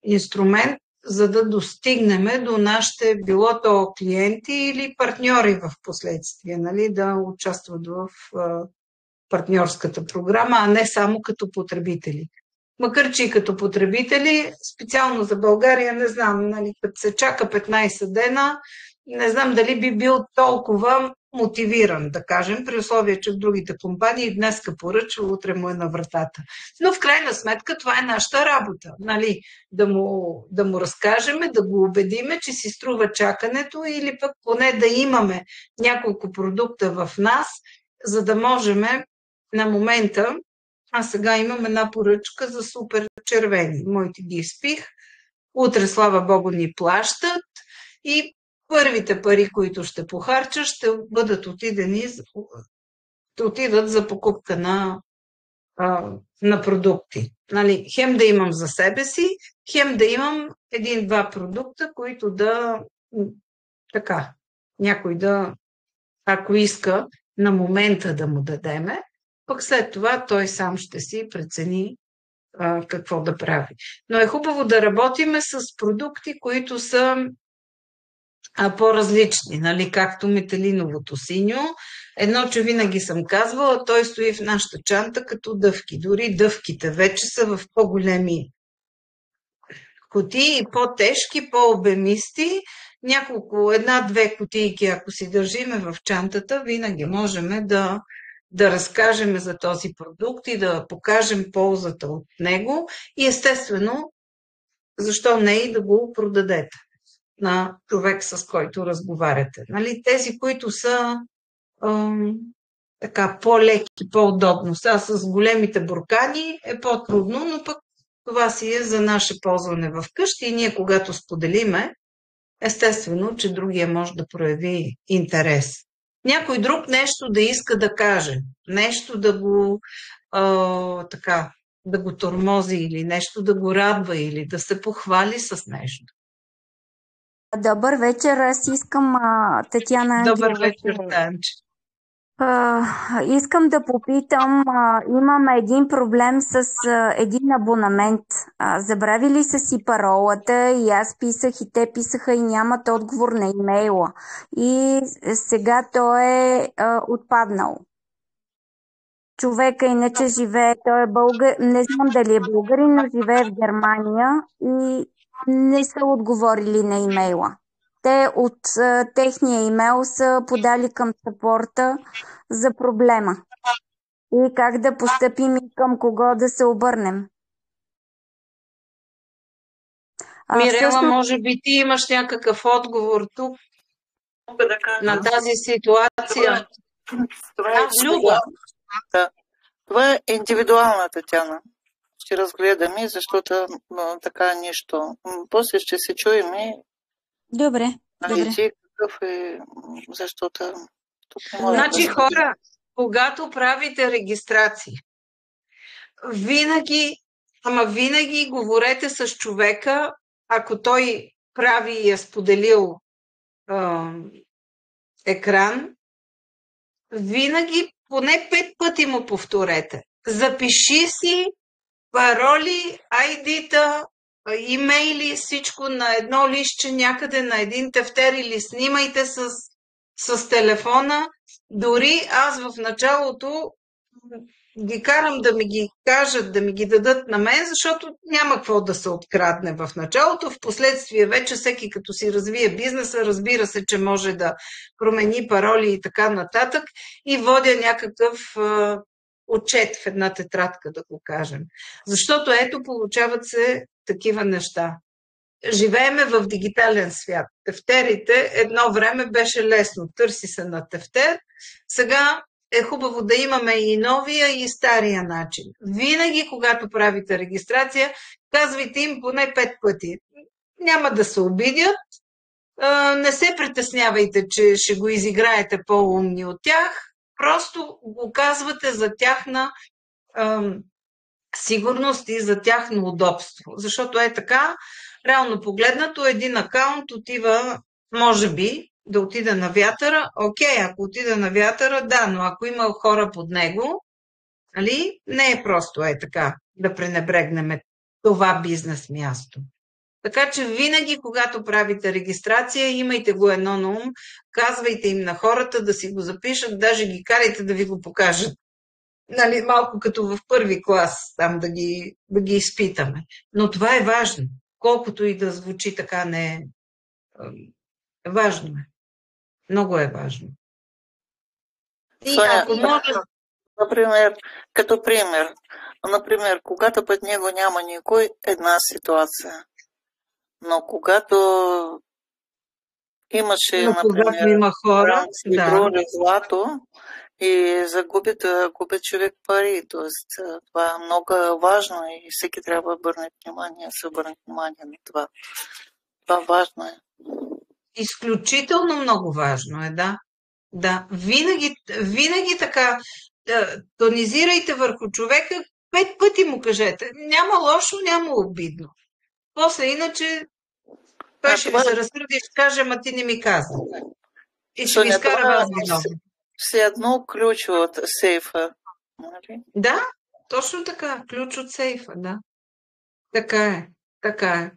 S1: инструмент, за да достигнем до нашите, било то клиенти или партньори в последствие, нали, да участват в партньорската програма, а не само като потребители. Макар че и като потребители, специално за България, не знам, нали, като се чака 15 дена, не знам дали би бил толкова мотивиран, да кажем, при условие, че в другите компании днеска поръчва, утре му е на вратата. Но в крайна сметка това е нашата работа. Нали? Да му разкажеме, да го убедиме, че си струва чакането или пък поне да имаме няколко продукта в нас, за да можем на момента. Аз сега имам една поръчка за супер червени. Моите ги изпих. Утре, слава Богу, ни плащат и първите пари, които ще похарча, ще бъдат отидат за покупка на продукти. Нали, хем да имам за себе си, хем да имам един-два продукта, които някой да, ако иска, на момента да му дадеме, пък след това той сам ще си прецени какво да прави. Но е хубаво да работиме с продукти, които са по-различни, нали, както металиновото синьо. Едно, че винаги съм казвала, той стои в нашата чанта като дъвки. Дори дъвките вече са в по-големи кутии, по-тежки, по-обемисти. Една-две кутийки, ако си държиме в чантата, винаги можем да разкажем за този продукт и да покажем ползата от него. И естествено, защо не и да го продадете на човек, с който разговаряте. Нали, тези, които са по-леки, по-удобно. Сега с големите буркани е по-трудно, но пък това си е за наше ползване в къщи и ние, когато споделиме, естествено, че другия може да прояви интерес. Някой друг нещо да иска да каже, нещо да го да го тормози или нещо да го радва или да се похвали с нещо.
S5: Добър вечер, аз искам Татяна.
S1: Добър вечер, Танче.
S5: Искам да попитам, имам един проблем с един абонамент. Забравили са си паролата и аз писах и те писаха и нямат отговор на имейла. И сега той е отпаднал. Човека иначе живее, той е българ, не знам дали е българин, но живее в Германия и не са отговорили на имейла. Те от техния имейл са подали към съпорта за проблема. И как да постъпим и към кого да се обърнем.
S1: Мирела, може би ти имаш някакъв отговор тук на тази ситуация.
S6: Това е индивидуална, Татяна. Ще разгледаме, защото така нещо. После ще се чуем и
S5: добре.
S6: ти какъв е, защото тук не може
S1: Значи хора, когато правите регистрации, винаги говорете с човека, ако той прави и е споделил екран, винаги поне 5 пъти му повторете. Запиши си пароли, ID-та, имейли, всичко на едно листче, някъде на един тефтер или снимайте с телефона. Дори аз в началото ги карам да ми ги кажат, да ми ги дадат на мен, защото няма какво да се открадне в началото. Впоследствие вече всеки като си развие бизнеса, разбира се, че може да промени пароли и така нататък и водя някакъв отчет в една тетрадка, да го кажем. Защото ето, получават се такива неща. Живееме в дигитален свят. Тефтерите едно време беше лесно. Търси се на тефтер. Сега е хубаво да имаме и новия, и стария начин. Винаги, когато правите регистрация, казвайте им поне 5 пъти. Няма да се обидят. Не се притеснявайте, че ще го изиграете по-умни от тях. Просто го казвате за тяхна сигурност и за тяхно удобство. Защото е така, реално погледнато, един акаунт отива, може би, да отиде на вятъра. Окей, ако отиде на вятъра, да, но ако има хора под него, нали, не е просто така да пренебрегнем това бизнес място. Така че винаги, когато правите регистрация, имайте го едно на ум, казвайте им на хората да си го запишат, даже ги карайте да ви го покажат. Нали, малко като в първи клас, там да ги изпитаме. Но това е важно. Колкото и да звучи така, не е важно. Много е важно. И ако може...
S6: Например, като пример. Например, когато под него няма никой, една ситуация. Но когато имаше, например,
S1: има хора,
S6: злато и губи човек пари. Тоест, това е много важно и всеки трябва да обърне внимание на това. Това важно е.
S1: Изключително много важно е, да. Да, винаги така тонизирайте върху човека, 5 пъти му кажете. Няма лошо, няма обидно. После иначе той ще ви се разсърди и ще каже, ама ти не ми каза. И ще ви изкара вас виновни.
S6: Все едно ключ от сейфа.
S1: Да, точно така. Ключ от сейфа, да. Така е.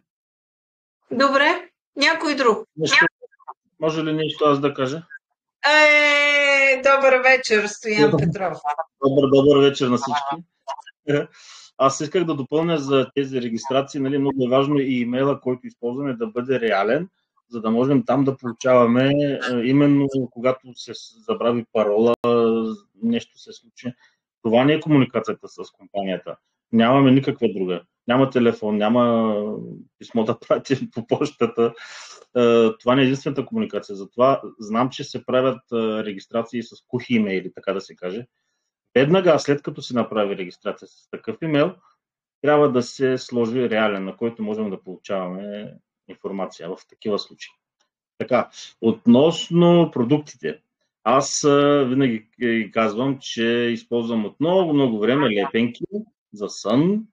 S1: Добре, някой друг.
S7: Може ли нещо аз да кажа?
S1: Добър вечер, Стоян Петров.
S7: Добър вечер на всички. Аз исках да допълня за тези регистрации, нали, много е важно и имейла, който използваме, да бъде реален, за да можем там да получаваме, именно когато се забрави парола, нещо се случи. Това не е комуникацията с компанията. Нямаме никаква друга. Няма телефон, няма писмо да пратим по почтата. Това не е единствената комуникация. Затова знам, че се правят регистрации с кухи имейли, така да се каже. Веднага, след като се направи регистрация с такъв имейл, трябва да се сложи реален, на който можем да получаваме информация в такива случаи. Така, относно продуктите. Аз винаги казвам, че използвам от много време лепенки за сън.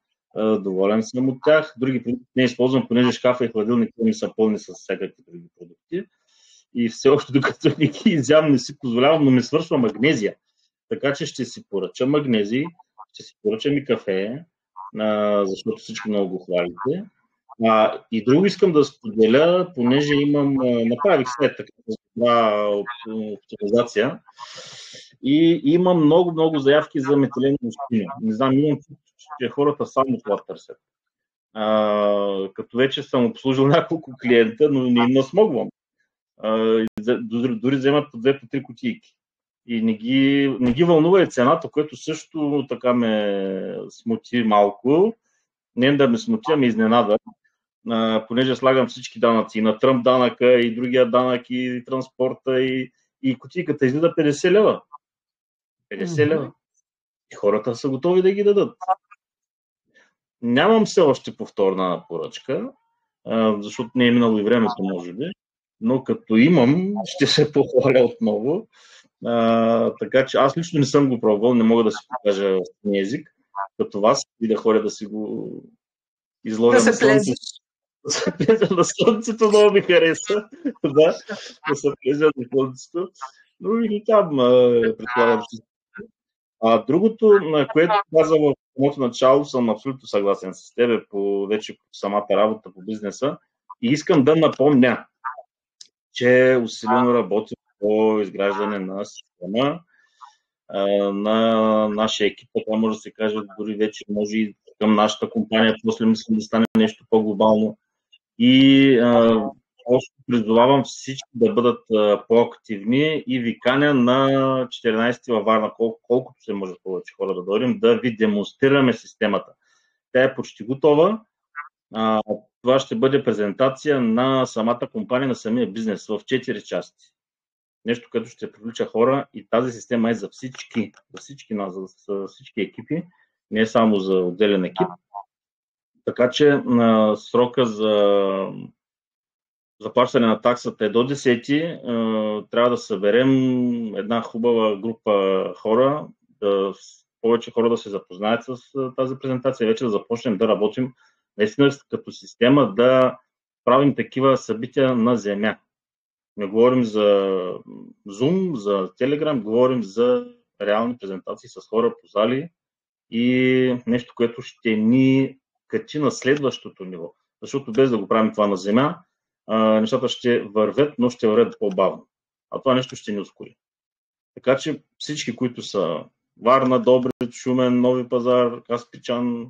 S7: Доволен съм от тях. Други продукти не използвам, понеже шкафа и хладилника ми са пълни с всякакви други продукти. И все още, докато не ги изям, не си позволявам, но ми свършва магнезия. Така че ще си поръчам магнезии, ще си поръчам и кафе, защото всички много го хвалите. И друго искам да споделя, понеже направих след такава оптимизация и имам много заявки за метилено устиня. Не знам, имам че хората само това търсят. Като вече съм обслужил няколко клиента, но не им насмогвам. Дори вземат по 2-3 кутийки. И не ги вълнува и цената, което също така ме смути малко. Не да ме смути, а ме изненада. Понеже слагам всички данъци, на Тръмп данъка, и другия данък, и транспорта, и кутийката излиза 50 лева. 50 лева. И хората са готови да ги дадат. Нямам все още повторна поръчка, защото не е минало и времето, може би. Но като имам, ще се похваля отново. Така че аз лично не съм го пробвал, не мога да си покажа в език, като вас, и да ходя да си го изложа на слънцето. На слънцето много ми хареса. Да се плезя на слънцето. Но и там предполагам, че... Другото, на което каза в самото начало, съм абсолютно съгласен с тебе вече по самата работа по бизнеса. И искам да напомня, че усилено работим по изграждане на система на нашия екип. Така може да се каже, дори вече може и към нашата компания. После мислим да стане нещо по-глобално. И Просто призовавам всички да бъдат по-активни и ви каня на 14-ти във Варна, колкото се може повече хора да дойдем, да ви демонстрираме системата. Тя е почти готова. Това ще бъде презентация на самата компания, на самия бизнес в 4 части. Нещо, което ще привлича хора, и тази система е за всички нас, за всички екипи, не е само за отделен екип. Така че срока за заплащане на таксата е до 10-ти. Трябва да съберем една хубава група хора, повече хора да се запознаят с тази презентация, вече да започнем да работим наистина като система, да правим такива събития на земя. Не говорим за Zoom, за Telegram, говорим за реални презентации с хора по зали и нещо, което ще ни качи на следващото ниво. Защото без да го правим това на земя, нещата ще вървят, но ще вървят по-бавно. А това нещо ще ни ускори. Така че всички, които са Варна, Добрич, Шумен, Нови пазар, Каспичан,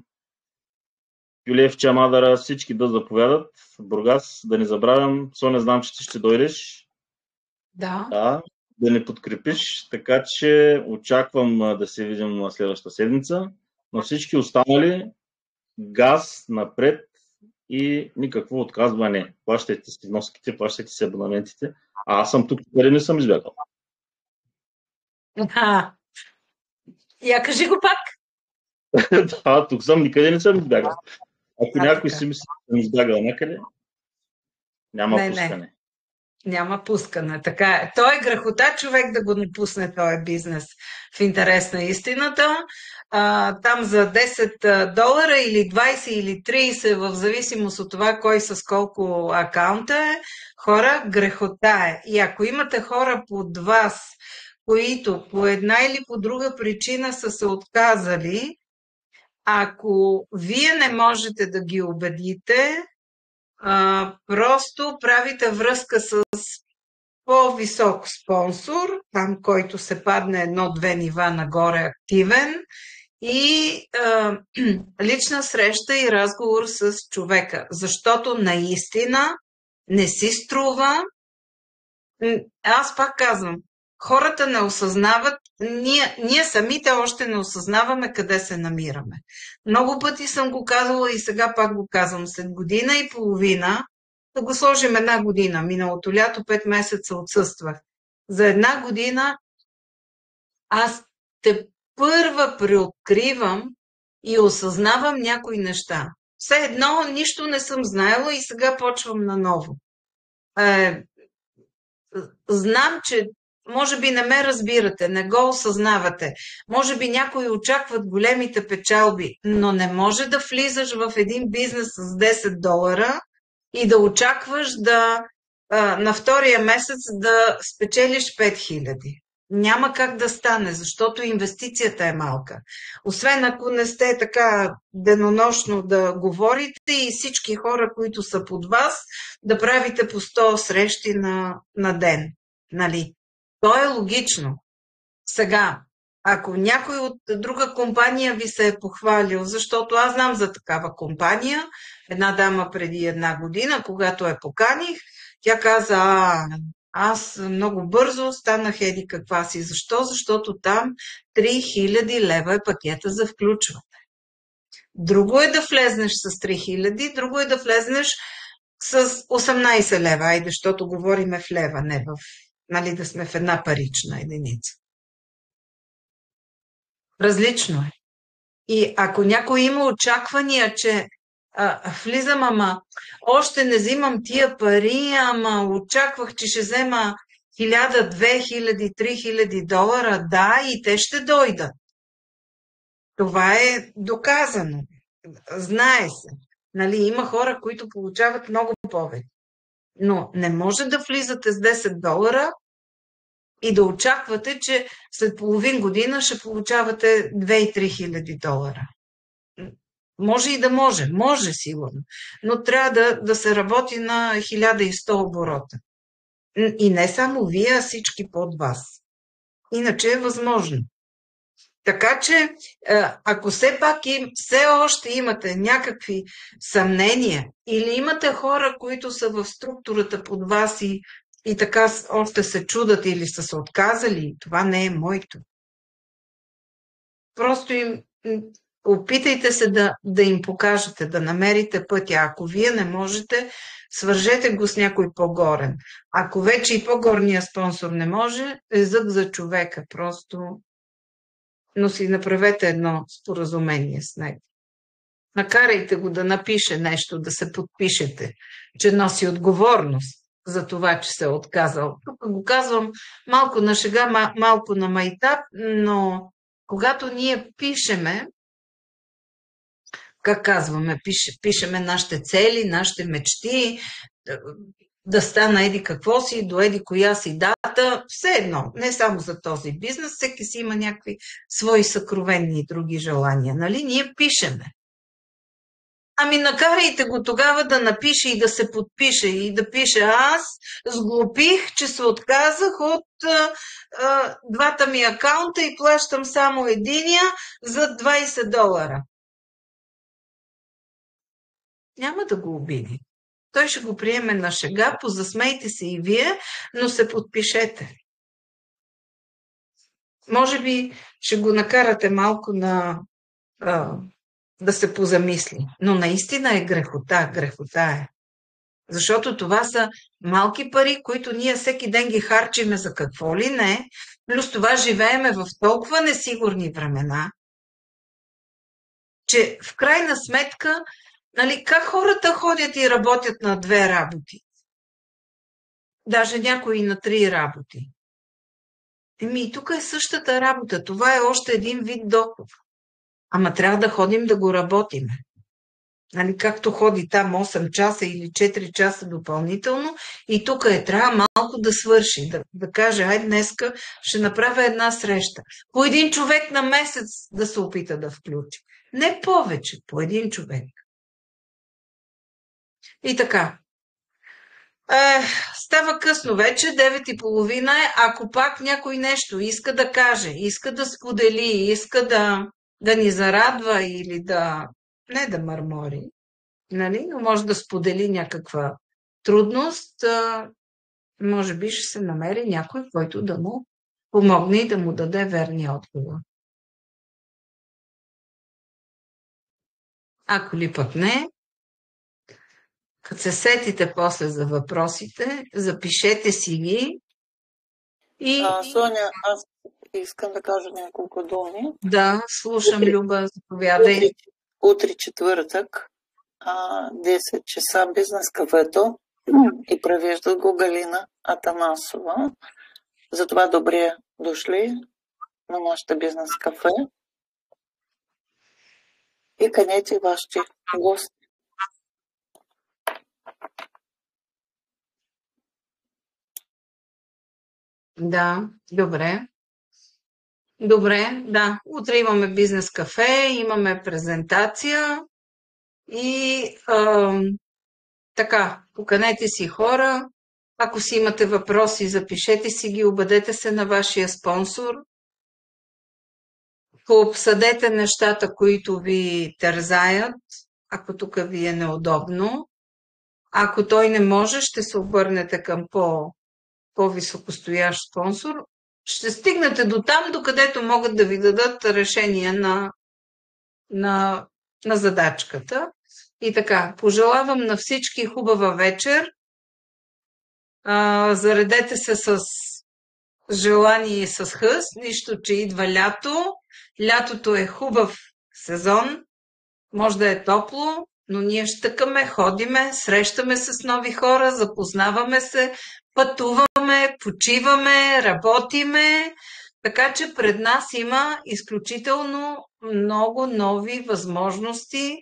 S7: Юлиевча, Мадара, всички да заповядат. Бургас, да не забравям. Соня, знам, че ти ще дойдеш.
S1: Да.
S7: Да ни подкрепиш. Така че очаквам да се видим на следващата седмица. На всички останали газ напред и никакво отказване. Плащайте си вноските, плащайте си абонаментите. А аз съм тук, къде не съм избягал.
S1: Я кажи го пак.
S7: Да, тук съм, никъде не съм избягал. Ако някой си мисли, че съм избягал някъде, няма пускане.
S1: Не. Няма пускане. Така е. Той е грехота човек да го не пусне този бизнес. В интерес на истината. Там за $10 или 20 или 30, в зависимост от това кой с колко акаунта е, хора, грехота е. И ако имате хора под вас, които по една или по друга причина са се отказали, ако вие не можете да ги убедите, просто правите връзка с по-висок спонсор, там който се падне 1-2 нива нагоре активен, и лична среща и разговор с човека. Защото наистина не си струва. Аз пак казвам, хората не осъзнават, ние самите още не осъзнаваме къде се намираме. Много пъти съм го казвала и сега пак го казвам. След година и половина, да го сложим 1 година, миналото лято 5 месеца отсъствах. За 1 година аз първа преоткривам и осъзнавам някои неща. Все едно нищо не съм знаела и сега почвам наново. Знам, че може би не ме разбирате, не го осъзнавате. Може би някои очакват големите печалби, но не може да влизаш в един бизнес с $10 и да очакваш на втория месец да спечелиш 5000. Няма как да стане, защото инвестицията е малка. Освен ако не сте така денонощно да говорите и всички хора, които са под вас, да правите по 100 срещи на ден. Нали? То е логично. Сега, ако някой от друга компания ви се е похвалил, защото аз знам за такава компания, една дама преди 1 година, когато я поканих, тя каза, аз много бързо станах еди каква си. Защо? Защото там 3000 лева е пакета за включване. Друго е да влезнеш с 3000, друго е да влезнеш с 18 лева. Айде, защото говориме в лева, не нали, да сме в една парична единица. Различно е. И ако някой има очаквания, че влизам, ама още не взимам тия пари, ама очаквах, че ще взема 1000, 2000, 3000 долара, да, и те ще дойдат. Това е доказано. Знае се. Нали, има хора, които получават много повече. Но не може да влизате с $10 и да очаквате, че след половин година ще получавате 2-3 хиляди долара. Може и да може сигурно, но трябва да се работи на 1100 оборота. И не само вие, а всички под вас. Иначе е възможно. Така че, ако все пак все още имате някакви съмнения или имате хора, които са в структурата под вас и така още се чудат или са се отказали, това не е моето. Просто опитайте се да им покажете, да намерите пътя. Ако вие не можете, свържете го с някой по-горен. Ако вече и по-горният спонсор не може, езък за човека. Просто, но си направете едно споразумение с него. Накарайте го да напише нещо, да се подпишете, че носи отговорност за това, че се е отказал. Тук го казвам малко на шега, малко на майтап, но когато ние пишеме, как казваме, пишеме нашите цели, нашите мечти, да стана еди какво си, до еди коя си дата, все едно, не само за този бизнес, всеки си има някакви свои съкровенни и други желания, нали? Ние пишеме. Ами накарайте го тогава да напише и да се подпише и да пише: аз сглупих, че се отказах от двата ми акаунта и плащам само единия за $20. Няма да го обиди. Той ще го приеме на шега, позасмейте се и вие, но се подпишете. Може би ще го накарате малко да се позамисли. Но наистина е грехота е. Защото това са малки пари, които ние всеки ден ги харчиме за какво ли не, плюс това живееме в толкова несигурни времена, че в крайна сметка, нали, как хората ходят и работят на 2 работи? Даже някои на 3 работи. И тук е същата работа. Това е още един вид доход. Ама трябва да ходим да го работиме. Нали, както ходи там 8 часа или 4 часа допълнително, и тук трябва малко да свърши, да каже: ай, днеска ще направя една среща. По един човек на месец да се опита да включи. Не повече, по един човек. И така. Става късно вече, 9:30 е. Ако пак някой нещо иска да каже, иска да сподели, иска да ни зарадва или не да мърмори, нали? Но може да сподели някаква трудност, може би ще се намери някой, който да му помогне и да му даде верния отговор. Ако ли пък не, като се сетите после за въпросите, запишете си ги и...
S6: Соня, аз искам да кажа няколко думи.
S1: Да, слушам, Люба, заповядай.
S6: Утре четвъртък, 10 часа, бизнес кафето и превежда го Галина Атанасова. Затова добре дошли на нашата бизнес кафе и канете вашите гости.
S1: Да, добре. Добре, да. Утре имаме бизнес кафе, имаме презентация и така, поканете си хора. Ако си имате въпроси, запишете си ги, обадете се на вашия спонсор. Пообсъдете нещата, които ви тързаят, ако тук ви е неудобно. Ако той не може, ще се обърнете към по-високостоящ спонсор. Ще стигнете до там, докъдето могат да ви дадат решение на задачката. И така, пожелавам на всички хубава вечер. Заредете се с желание и с хъс, нищо, че идва лято. Лятото е хубав сезон, може да е топло, но ние щъкаме, ходиме, срещаме се с нови хора, запознаваме се, пътуваме, почиваме, работиме, така че пред нас има изключително много нови възможности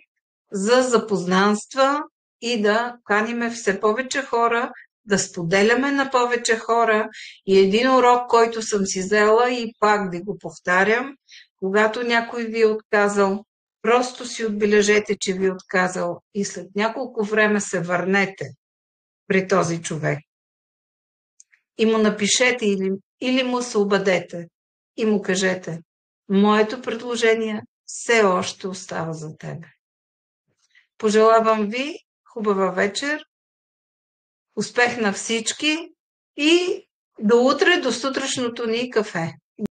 S1: за запознанства и да каниме все повече хора, да споделяме на повече хора. И един урок, който съм си взела и пак да го повтарям, когато някой ви е отказал, просто си отбележете, че ви е отказал и след няколко време се върнете при този човек. И му напишете или му се обадете и му кажете: Моето предложение все още остава за тебе. Пожелавам ви хубава вечер, успех на всички и до утре, до сутрешното ни кафе.